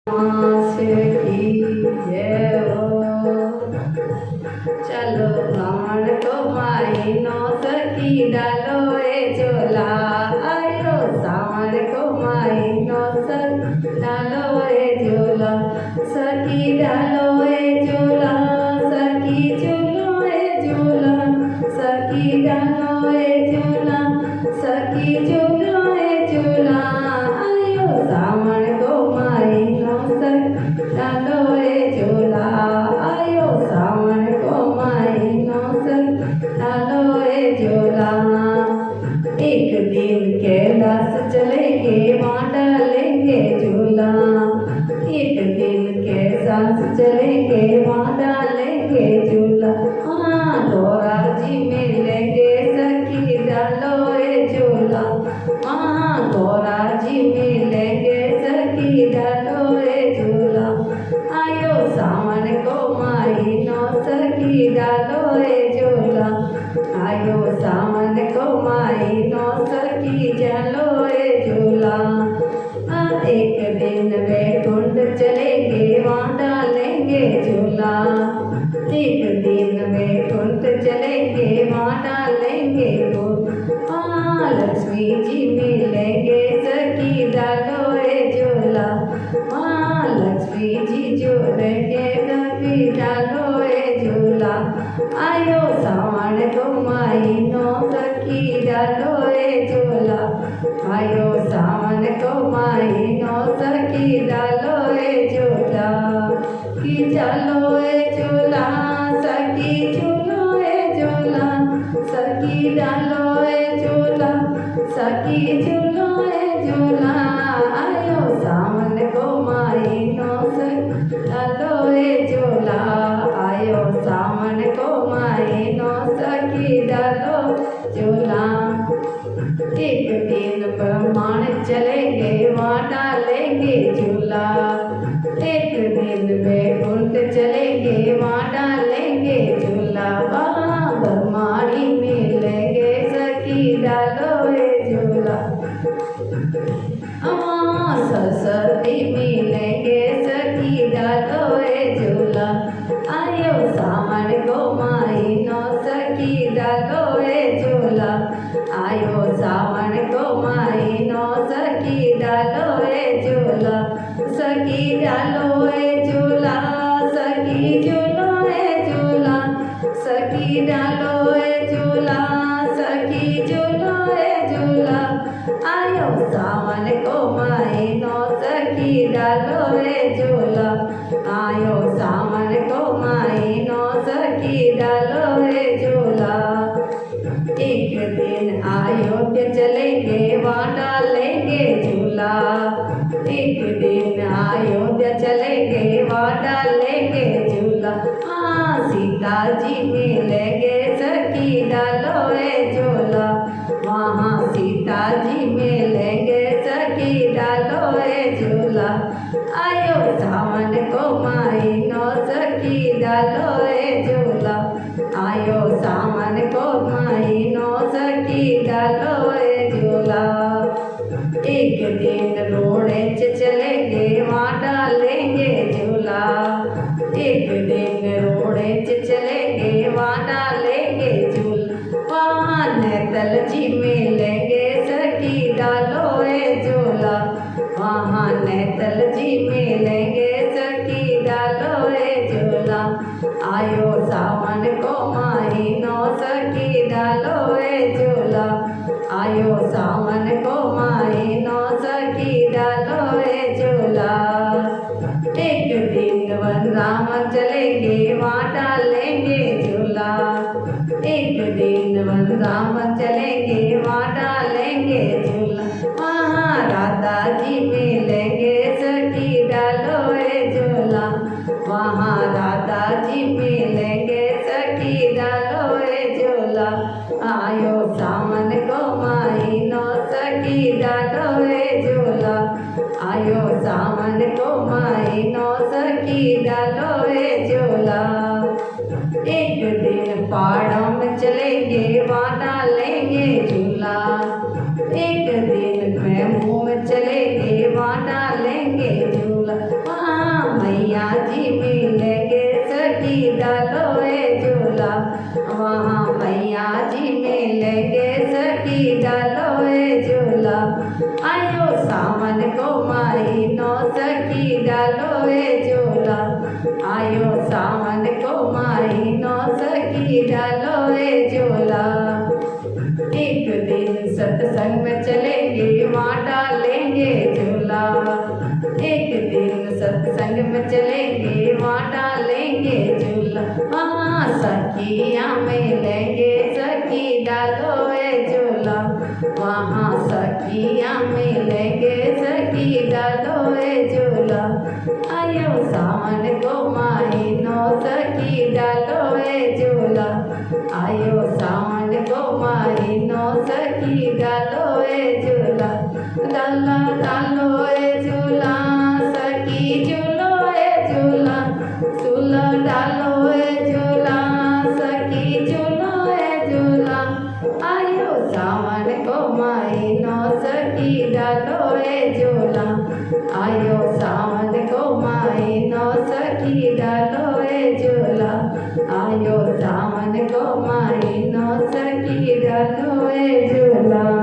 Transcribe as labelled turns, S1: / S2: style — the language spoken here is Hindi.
S1: मास की जय हो। चलो भ्रमण को महीनो सखी डालो ए झोला आयो सावन को महीनो सखी डालो ए झोला सखी डालो ए झोला सखी झूलो ए झूला सखी डालो ए झूला सखी झूलो ए झूला आयो सावन को महीनो सखी डालो ए झोला आयो सावन को महीनो सखी डालो ए झोला। एक दिन कैलाश चलेंगे वहाँ डालेंगे झूला एक दिन कैलाश चलेंगे वहाँ डालेंगे झूला हाँ गौरा जी मिलेंगे सखी डालो ए झूला हाँ गौरा जी मिलेंगे सखी डालो ए झूला आयो सावन को महीनो सखी डालो ए झूला आयो सावन को महीनो सखी डालो ए झूला। एक दिन वैकुंठ चलेंगे वहाँ डालेंगे झूला एक दिन वैकुंठ चलेंगे वहाँ डालेंगे झूला लक्ष्मी जी मिलेंगे सखी डालो ए झूला हाँ लक्ष्मी जी जोड़ेंगे सखी डालो ए झूला आयो सावन को महीनो सखी डालो ए झूला आयो सावन को महीनो सखी डालो ए झूला कि चलो ए झूला सखी झूलो ए झूला सखी डालो ए झूला सखी झूलो ए झूला आयो सावन को महीनो सखी डालो ए झूला आयो सावन को महीनो सखी डालो झूला। एक दिन ब्रह्मांड चलेंगे वहाँ डालेंगे झूला एक दिन वैकुंठ चलेंगे वहाँ डालेंगे झूला वहाँ ब्रह्माणी मिलेंगे सखी डालो ए झूला हाँ सरस्वती मिलेंगे सखी डालो ए झूला आयो सावन को महीनो सखी डालो ए झूला आयो सावन को महीनो सखी डालो ए झूला सखी डालो ए झूला सखी झूलो ए झूला सखी डालो ए झूला सखी झूलो ए झूला आयो सावन को महीनो सखी डालो ए झूला आयो सावन को महीनो सखी डालो ए झूला। एक दिन अयोध्या चलेंगे वहाँ डालेंगे झूला एक दिन अयोध्या चलेंगे वहाँ डालेंगे झूला हाँ सीता जी मिलेंगे सखी डालो ए झूला वहाँ सीता जी मिलेंगे सखी डालो ए झूला आयो सावन को महीनो सखी डालो ए झूला आयो सावन को महीनो सखी डालो ए झूला। एक दिन रोड़े चलेंगे वहाँ डालेंगे झूला एक दिन रोड़े चलेंगे वहाँ डालेंगे झूला वहाँ नेतल जी मिलेंगे सखी डालो ए झूला वहाँ नेतल जी मिलेंगे सखी डालो ए झूला आयो सावन को महीनो सखी डालो ए झूला आयो सावन को महीनो सखी डालो ए झूला। एक दिन वनराम चलेंगे वहाँ डालेंगे झूला एक दिन वनराम चलेंगे वहाँ डालेंगे झूला वहाँ राधा जी मिलेंगे सखी डालो ए झूला वहाँ राधा जी मिलेंगे सखी डालो ए झूला आयो सावन को महीनो सखी डालो ए झूला आयो सावन को महीनो सखी डालो ए झूला। एक दिन पहाड़ों में चलेंगे वहाँ डालेंगे झूला एक दिन में मुँह में चलेंगे वहाँ डालेंगे झूला डालो ए झूला। आयो सावन को महीनो सखी डालो ए झूला। एक दिन सत्संग में चलेंगे वहाँ डालेंगे झूला। एक दिन सत्संग में चलेंगे वहाँ डालेंगे झूला। हाँ सखियाँ मिलेंगे सखी डालो ए झूला। वहाँ सखियाँ मिलेंगे सखी डालो ए झूला। आयो सावन को महीनो सखी डालो ए झूला। आयो सावन को महीनो सखी डालो ए झूला। डाला डालो ए झूला सखी झूलो ए झूला। झूला डालो ए झूला सखी झूलो ए झूला। आयो सावन को महीनो सखी डालो ए झूला। आयो सावन को महीनो सखी डालो ए झूला। आयो सावन को महीनो सखी डालो ए झूला।